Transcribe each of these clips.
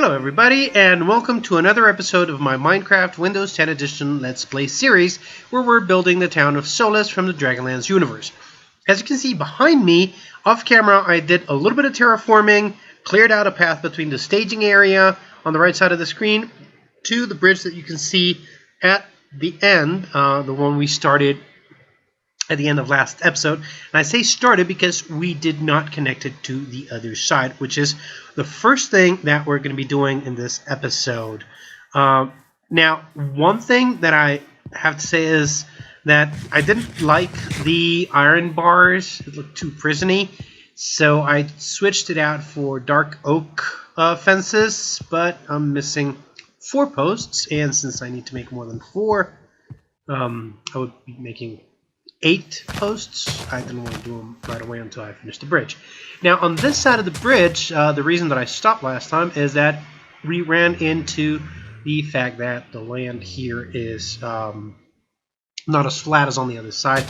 Hello everybody, and welcome to another episode of my Minecraft Windows 10 Edition Let's Play series, where we're building the town of Solas from the Dragonlance universe. As you can see behind me, off camera, I did a little bit of terraforming, cleared out a path between the staging area on the right side of the screen to the bridge that you can see at the end, the one we started at the end of last episode. And I say started because we did not connect it to the other side, which is the first thing that we're going to be doing in this episode. Now, one thing that I have to say is that I didn't like the iron bars. It looked too prisony, so I switched it out for dark oak fences, but I'm missing 4 posts, and since I need to make more than 4, I would be making 8 posts. I didn't want to do them right away until I finished the bridge. Now, on this side of the bridge, the reason that I stopped last time is that we ran into the fact that the land here is not as flat as on the other side,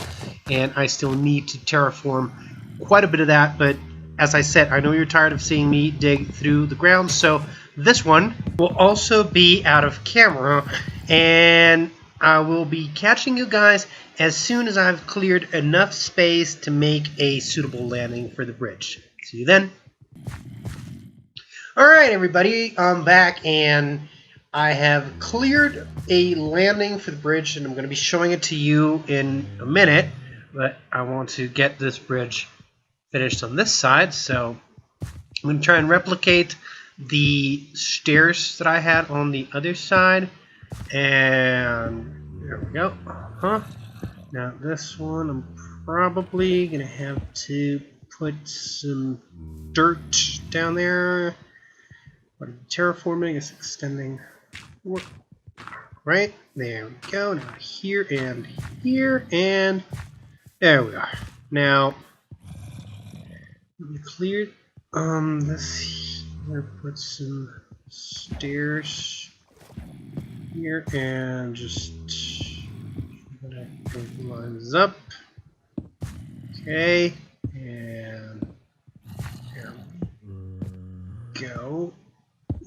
and I still need to terraform quite a bit of that. But as I said, I know you're tired of seeing me dig through the ground, so this one will also be out of camera, and I will be catching you guys as soon as I've cleared enough space to make a suitable landing for the bridge. See you then. Alright everybody, I'm back and I have cleared a landing for the bridge, and I'm going to be showing it to you in a minute, but I want to get this bridge finished on this side, so I'm going to try and replicate the stairs that I had on the other side. And there we go. Now this one, I'm probably gonna have to put some dirt down there. But terraforming is extending. Right there we go. Now here, and there we are. Now we cleared this. Here, put some stairs here and just line this up. Okay, and there we go.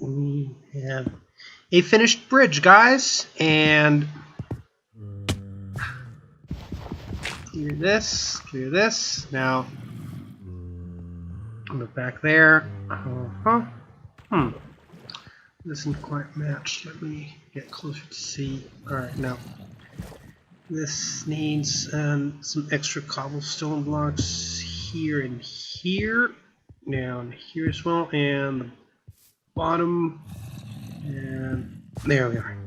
We have a finished bridge, guys, and clear this. Now look back there. Doesn't quite match. Let me get closer to see. Alright, now this needs some extra cobblestone blocks here and here. Down here as well, and the bottom. And there we are.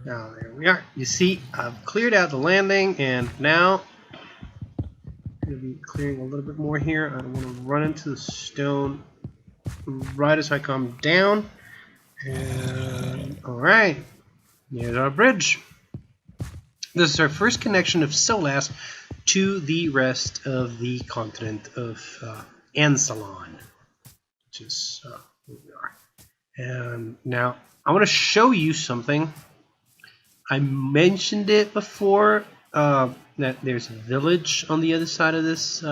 Now there we are. You see, I've cleared out the landing, and now I'm going to be clearing a little bit more here. I don't want to run into the stone right as I come down. And alright, here's our bridge. This is our first connection of Solas to the rest of the continent of Ansalon, which is where we are. And now I want to show you something. I mentioned it before, that there's a village on the other side of this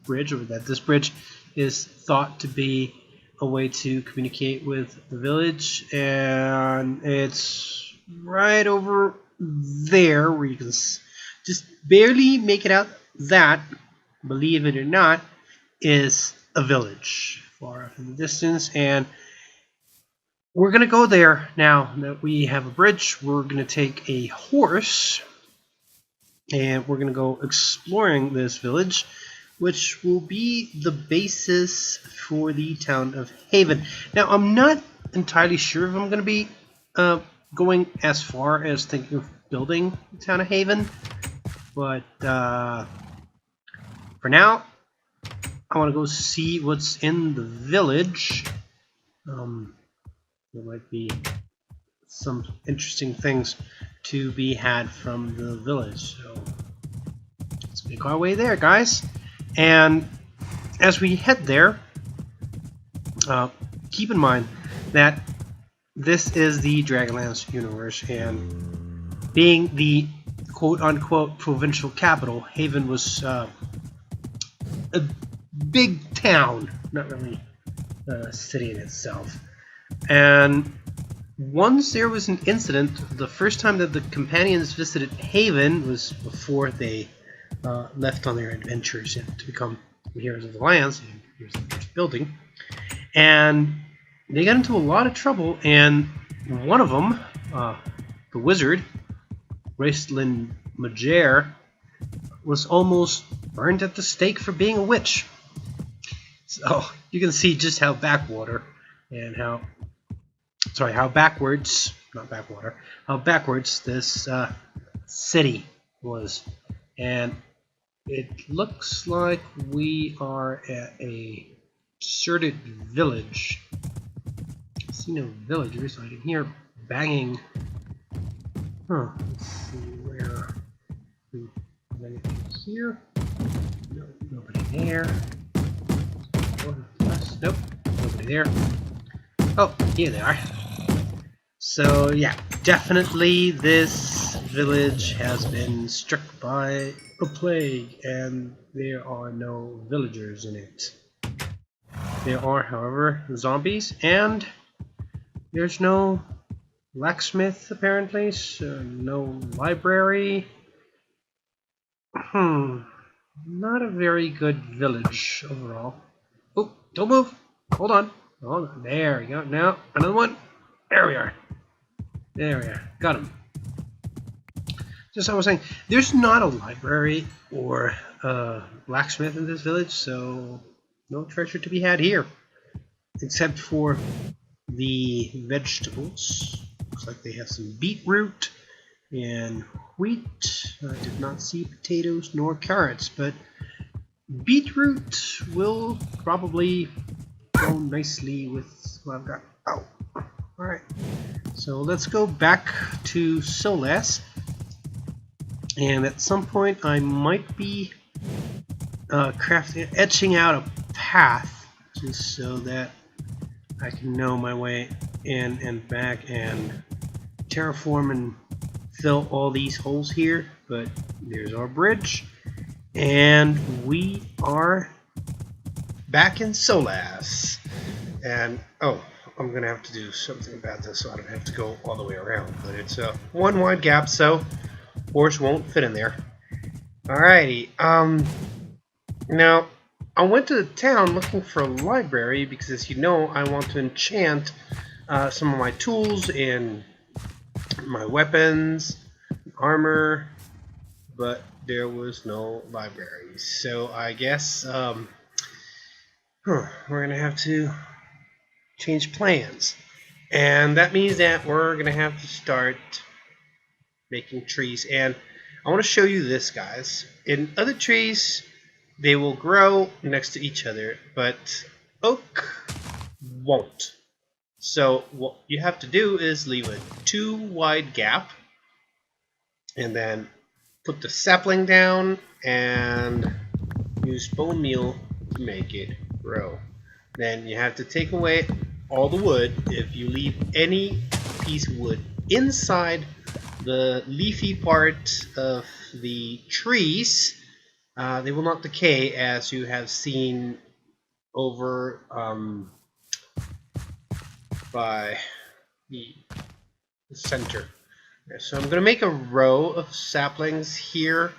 bridge, or that this bridge is thought to be a way to communicate with the village, and it's right over there where you can just barely make it out. That, believe it or not, is a village far off in the distance, and we're gonna go there now that we have a bridge. We're gonna take a horse and we're gonna go exploring this village, which will be the basis for the town of Haven. Now, I'm not entirely sure if I'm going to be going as far as thinking of building the town of Haven, but for now, I want to go see what's in the village. There might be some interesting things to be had from the village, so let's make our way there, guys. And as we head there, keep in mind that this is the Dragonlance universe, and being the quote-unquote provincial capital, Haven was a big town, not really a city in itself. And once there was an incident, the first time that the companions visited Haven was before they left on their adventures to become the heroes of the lands, and here's the first building. And they got into a lot of trouble, and one of them, the wizard, Raistlin Majer, was almost burned at the stake for being a witch. So you can see just how backwater and how backwards, not backwater, how backwards this city was. And it looks like we are at a deserted village. I see no villagers. I can hear banging. Let's see where. Is anything here? No, nobody there. Nope, nobody there. Oh, here they are. So yeah, definitely this village has been struck by a plague, and there are no villagers in it. There are, however, zombies, and there's no blacksmith apparently, so no library. Not a very good village overall. Oh, don't move. Hold on. Hold on. There we go. Now, another one. There we are. There we are. Got him. Just as I was saying, there's not a library or a blacksmith in this village, so no treasure to be had here. Except for the vegetables. Looks like they have some beetroot and wheat. I did not see potatoes nor carrots, but beetroot will probably go nicely with what I've got. Oh, alright. So let's go back to Solas. And at some point I might be etching out a path just so that I can know my way in and back and terraform and fill all these holes here. But there's our bridge, and we are back in Solas. And oh, I'm gonna have to do something about this so I don't have to go all the way around, but it's a one wide gap, so horse won't fit in there. Alrighty, now I went to the town looking for a library because, as you know, I want to enchant some of my tools and my weapons, armor, but there was no library. So I guess we're gonna have to change plans, and that means that we're gonna have to start making trees. And I want to show you this, guys. In other trees, they will grow next to each other, but oak won't. So what you have to do is leave a 2 wide gap, and then put the sapling down and use bone meal to make it grow. Then you have to take away all the wood. If you leave any piece of wood inside the leafy part of the trees, they will not decay, as you have seen over by the center. So I'm going to make a row of saplings here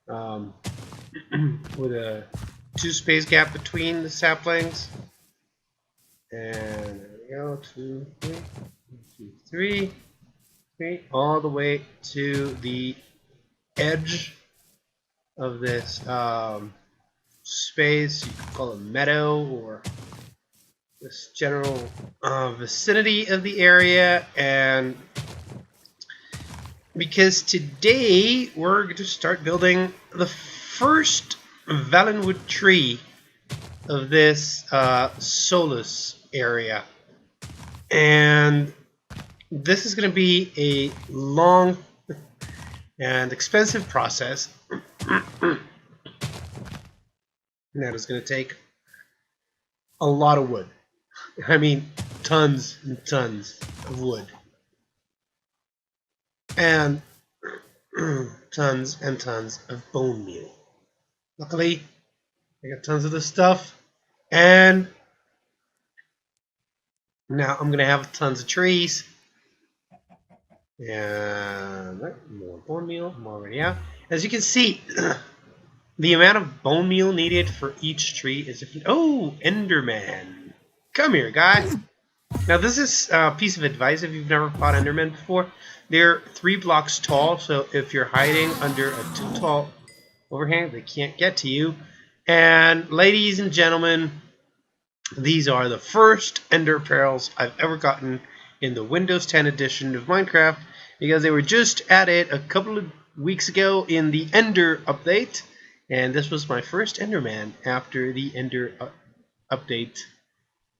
with a 2 space gap between the saplings. And there we go, 2, 3, 2, 3, 3, all the way to the edge of this space. You can call it a meadow, or this general vicinity of the area. And because today we're going to start building the first Vallenwood tree of this Solas area, and this is going to be a long and expensive process. And that is going to take a lot of wood. I mean, tons and tons of wood. And tons and tons of bone meal. Luckily, I got tons of this stuff. And Now I'm gonna have tons of trees. And more bone meal. I'm already out. As you can see, the amount of bone meal needed for each tree is oh, Enderman. Come here, guy. Now this is a piece of advice if you've never fought Endermen before. They're 3 blocks tall, so if you're hiding under a too tall overhang, they can't get to you. And ladies and gentlemen, these are the first Ender Pearls I've ever gotten in the Windows 10 edition of Minecraft, because they were just added a couple of weeks ago in the Ender update, and this was my first Enderman after the Ender update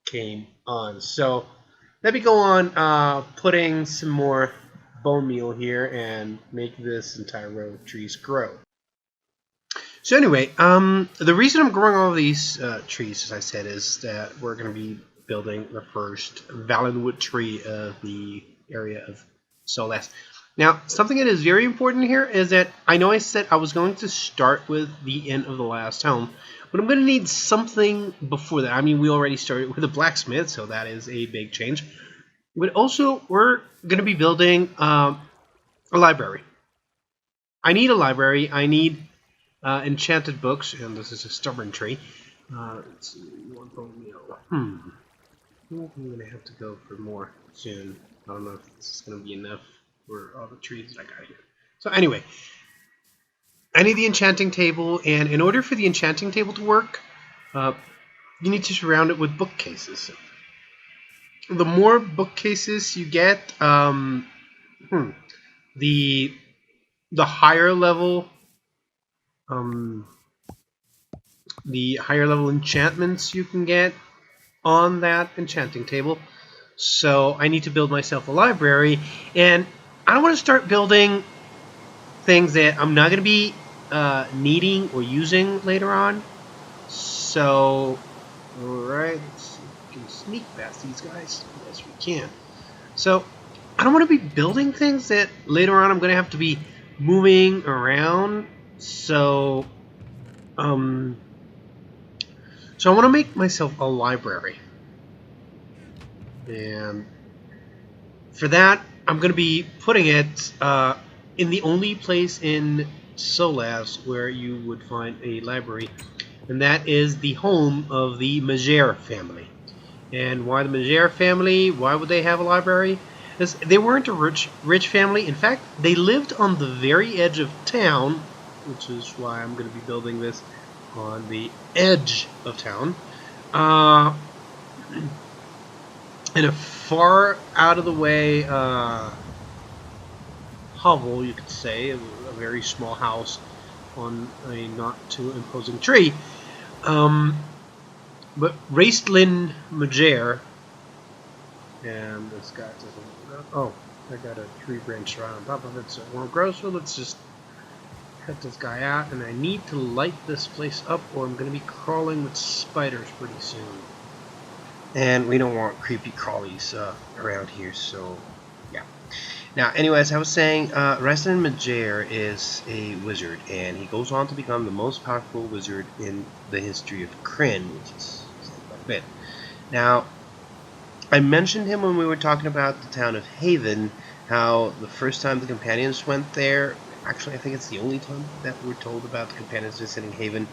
came on. So let me go on putting some more bone meal here and make this entire row of trees grow. So anyway, the reason I'm growing all of these trees, as I said, is that we're going to be building the first Vallenwood tree of the area of Solas. Now, something that is very important here is that I know I said I was going to start with the end of the last home, but I'm going to need something before that. I mean, we already started with a blacksmith, so that is a big change. But also, we're going to be building a library. I need a library. I need enchanted books, and this is a stubborn tree. Let's see, more bone meal. I'm going to have to go for more soon. I don't know if this is going to be enough for all the trees that I got here. So anyway, I need the enchanting table, and in order for the enchanting table to work, you need to surround it with bookcases. The more bookcases you get, the higher level enchantments you can get on that enchanting table. So I need to build myself a library, and I want to start building things that I'm not going to be needing or using later on. So, alright, let's see if we can sneak past these guys. Yes, we can. So, I don't want to be building things that later on I'm going to have to be moving around. So I want to make myself a library. And for that, I'm going to be putting it in the only place in Solas where you would find a library, and that is the home of the Magere family. And why the Magere family? Why would they have a library? Because they weren't a rich family. In fact, they lived on the very edge of town, which is why I'm going to be building this on the edge of town. In a far out of the way hovel, you could say, a very small house on a not too imposing tree. But Raistlin Magere, and this guy doesn't. Oh, I got a tree branch right on top of it, so it won't grow. So let's just cut this guy out, and I need to light this place up, or I'm going to be crawling with spiders pretty soon. And we don't want creepy crawlies around here, so yeah. Now, anyways, I was saying, Raistlin Magere is a wizard, and he goes on to become the most powerful wizard in the history of Kryn, which is quite a bit. Now, I mentioned him when we were talking about the town of Haven, how the first time the companions went there, actually I think it's the only time that we're told about the companions visiting Haven,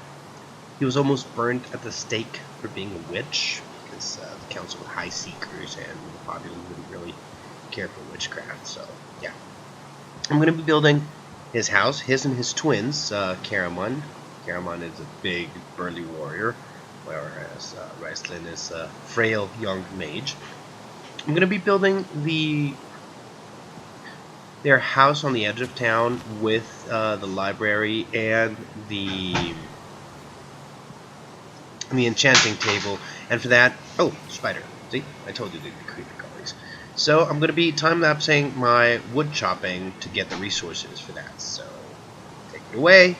he was almost burnt at the stake for being a witch, because the council were high seekers and the populace wouldn't really care for witchcraft. So yeah, I'm going to be building his house, his and his twins, Caramon. Caramon is a big burly warrior, whereas Raistlin is a frail young mage. I'm going to be building their house on the edge of town with the library and the enchanting table, and for that, oh, spider, see, I told you they'd be creepy crawlies. So I'm going to be time-lapsing my wood chopping to get the resources for that, so take it away.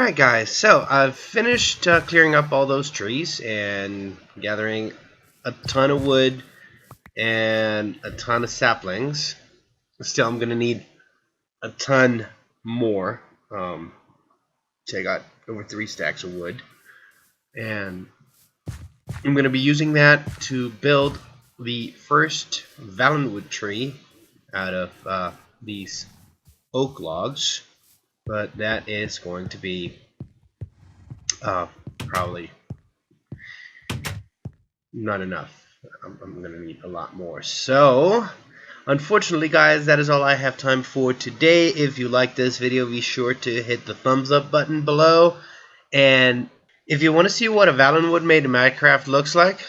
Alright guys, so I've finished clearing up all those trees and gathering a ton of wood and a ton of saplings. Still, I'm going to need a ton more. So I got over 3 stacks of wood. And I'm going to be using that to build the first Vallenwood tree out of these oak logs. But that is going to be probably not enough. I'm going to need a lot more. So, unfortunately, guys, that is all I have time for today. If you like this video, be sure to hit the thumbs up button below. And if you want to see what a Vallenwood made in Minecraft looks like,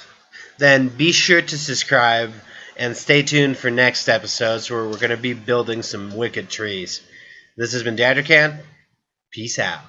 then be sure to subscribe and stay tuned for next episodes where we're going to be building some wicked trees. This has been Daddercan. Peace out.